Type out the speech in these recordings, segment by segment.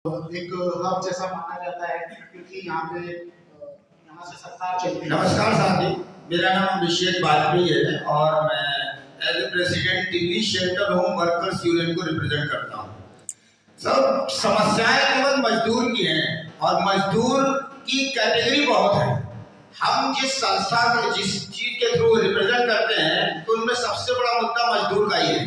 एक हब जैसा माना जाता है क्योंकि यहाँ पे यहाँ से सरकार चलती है। नमस्कार साथी, मेरा नाम अभिषेक वाजपेयी है और मैं as a president Delhi shelter home workers union को रिप्रेजेंट करता हूँ। सब समस्याएं केवल मजदूर की हैं और मजदूर की कैटेगरी बहुत है। हम जिस संस्था के जिस चीज के थ्रू रिप्रेजेंट करते हैं तो उनमें सबसे बड़ा मुद्दा मजदूर का ही है।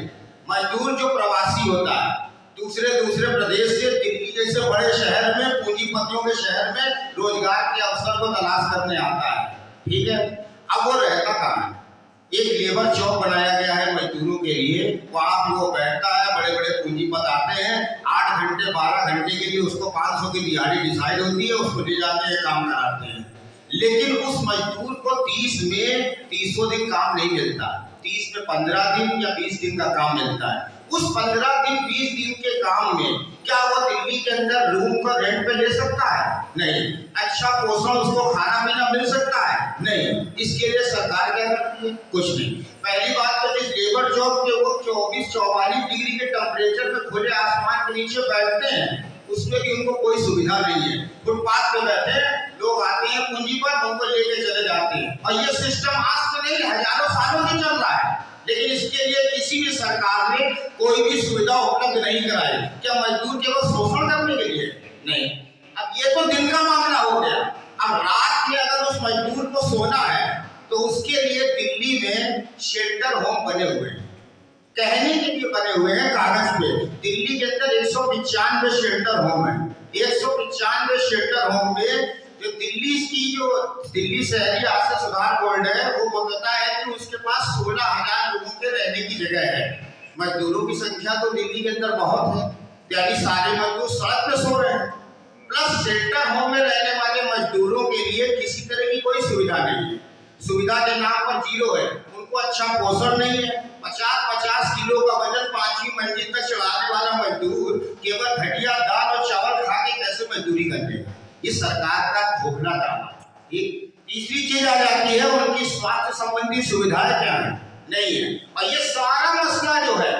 मजदूर जो प्रवासी होता है दूसरे प्रदेश से दिल्ली जैसे बड़े शहर में, पूंजीपतियों के शहर में रोजगार के अवसर को तलाश करने आता है, ठीक है। अब वो रहता कहाँ है? एक लेबर चौक बनाया गया है मजदूरों के लिए, वहाँ पे वो बैठता है, बड़े बड़े पूंजीपत आते हैं, 8 घंटे 12 घंटे के लिए उसको 500 की दिहाड़ी डिसाइड होती है, उसको ले जाते हैं, काम कराते हैं। लेकिन उस मजदूर को 30 में 300 दिन काम नहीं मिलता, 30 में 15 दिन या 20 दिन का काम मिलता है। उस 15 दिन 20 दिन के काम में क्या वो दिल्ली के अंदर रूम का रेंट पे ले सकता है? नहीं। अच्छा पोषण उसको खाना पीना मिल सकता है? नहीं। इसके लिए सरकार क्या करती है? कुछ नहीं। पहली बात तो जिस लेबर जॉब के वो 24-44 डिग्री के टेम्परेचर में खुले आसमान के नीचे बैठते हैं, उसमें भी उनको कोई सुविधा नहीं है। फुटपाथ पे बैठे लोग आते हैं पूंजीपत, उनको लेके चले जाते हैं। और ये सिस्टम आज से नहीं, हजारों सालों से चल रहा है, लेकिन इसके लिए किसी भी सरकार ने कोई भी सुविधा उपलब्ध नहीं कराई। क्या मजदूर केवल शोषण करने के लिए? नहीं। अब ये तो दिन का मामला हो गया। अब रात में अगर उस मजदूर को सोना है तो उसके लिए दिल्ली में शेल्टर होम बने हुए हैं, कहने के लिए बने हुए हैं कागज पे। दिल्ली के अंदर 195 शेल्टर होम है। 195 शेल्टर होम में जो दिल्ली शहरी आवास सुधार बोर्ड है वो बताता है कि उसके पास 16,000 लोगों के रहने की जगह है। मजदूरों की संख्या तो दिल्ली के अंदर बहुत है, यानी सारे मजदूर सड़क पे सो रहे हैं। प्लस शेल्टर होम में रहने वाले मजदूरों के लिए किसी तरह की कोई सुविधा नहीं है, सुविधा के नाम पर जीरो है। उनको अच्छा पोषण नहीं है। 50-50 किलो का वजन 5वीं मंजिल तक चढ़ाने वाला मजदूर केवल घटिया दाल और चावल खा के कैसे मजदूरी कर लेगा? ये सरकार का खोखला काम है। एक तीसरी चीज आ जाती है, उनकी स्वास्थ्य संबंधी सुविधाएं क्या है? नहीं है। और ये सारा मसला जो है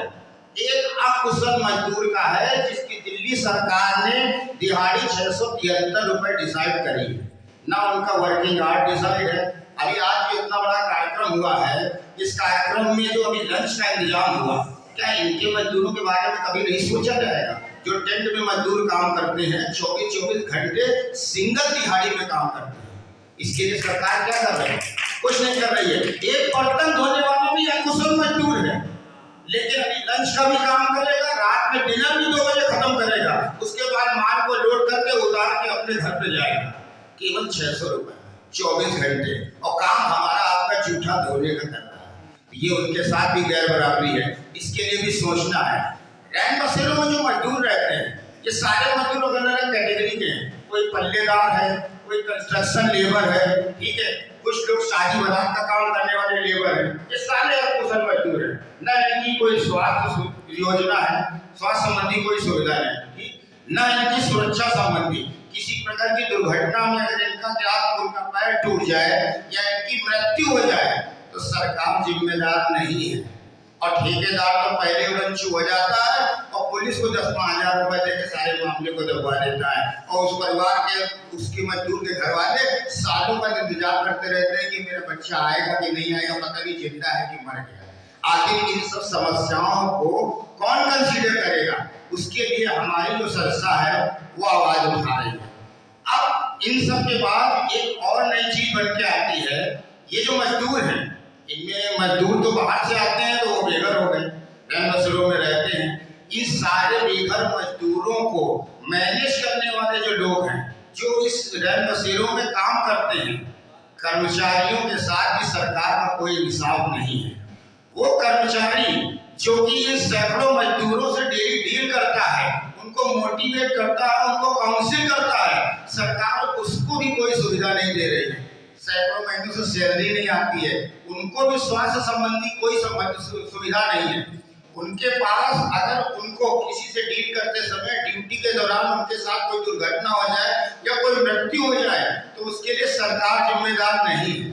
एक अकुशल मजदूर का है, जिसकी दिल्ली सरकार ने दिहाड़ी 673 रुपए डिसाइड करी है ना। उनका वर्किंग आवर्स डिसाइड है। अभी आज जो इतना बड़ा कार्यक्रम हुआ है, इस कार्यक्रम में जो अभी लंच का इंतजाम हुआ, क्या इनके मजदूरों के बारे में कभी नहीं सोचा जाएगा? जो टेंट में मजदूर काम करते हैं, 24-24 घंटे सिंगल दिहाड़ी में काम करते हैं, इसके लिए सरकार क्या कर रही है? कुछ नहीं कर रही है। एक बर्तन धोने वाला भी अकुशल मजदूर है, लेकिन अभी लंच का भी काम करेगा, रात में डिनर भी 2 बजे खत्म करेगा, उसके बाद माल को लोड करके उतार के अपने घर पे जाएगा। केवल 600 रुपए 24 घंटे, और काम हमारा आपका जूठा धोने का करना है। ये उनके साथ भी गैर बराबरी है, इसके लिए भी सोचना है। रैन बसेरों में जो मजदूर रहते हैं, ये सारे मजदूर अलग अलग कैटेगरी के हैं। कोई पल्लेदार है, कोई कंस्ट्रक्शन लेबर है, ठीक है, कुछ लोग शादी बारात का काम करने वाले लेबर है। ये सारे अकुशल मजदूर है। न इनकी कोई स्वास्थ्य योजना है, स्वास्थ्य संबंधी कोई सुविधा नहीं, न इनकी सुरक्षा संबंधी। किसी प्रकार की दुर्घटना में अगर उनका पैर टूट जाए या इनकी मृत्यु हो जाए तो सरकार जिम्मेदार नहीं है, और ठेकेदार तो पहले उड़नछू हो जाता है और पुलिस को 10-5 हजार रुपए देकर सारे मामले को दबा देता है। और उस परिवार के, उसके मजदूर के घर वाले सालों का इंतजार करते रहते हैं कि मेरा बच्चा आएगा कि नहीं आएगा, पता नहीं जिंदा है कि मर गया। आखिर इन सब समस्याओं को कौन कंसीडर करेगा? उसके लिए हमारी जो संस्था है वो आवाज उठा रही है। अब इन सब के बाद एक और नई चीज बन के आती है, ये जो मजदूर हैं, इनमें मजदूर तो बाहर से आते हैं तो वो बेघर हो गए, रैन बसेरों में रहते हैं। इन सारे बेघर मजदूरों को मैनेज करने वाले जो लोग हैं, जो इस रैन बसेरों में काम करते हैं, कर्मचारियों के साथ भी सरकार का कोई इंसाफ नहीं है। वो कर्मचारी जो कि इन सैकड़ों मजदूरों से डेली डील करता है, उनको मोटिवेट करता है, उनको काउंसिल करता है, सरकार उसको भी कोई सुविधा नहीं दे रही है। सैकड़ों महीनों से सैलरी नहीं आती है, उनको भी स्वास्थ्य संबंधी कोई सुविधा नहीं है। उनके पास अगर उनको किसी से डील करते समय ड्यूटी के दौरान उनके साथ कोई दुर्घटना हो जाए या कोई मृत्यु हो जाए तो उसके लिए सरकार जिम्मेदार नहीं है।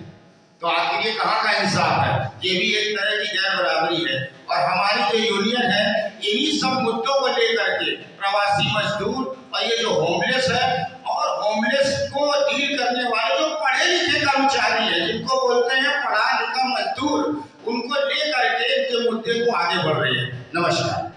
तो आखिर ये कहाँ का इंसाफ है? ये भी एक तरह की गैर बराबरी है। और हमारी जो यूनियन है, इन्हीं सब मुद्दों को लेकर के प्रवासी मजदूर और ये जो होमलेस है और होमलेस को डील करने वाले जो पढ़े लिखे कर्मचारी हैं, जिनको बोलते हैं पढ़ा लिखा मजदूर, उनको लेकर के इनके मुद्दे को आगे बढ़ रही है। नमस्कार।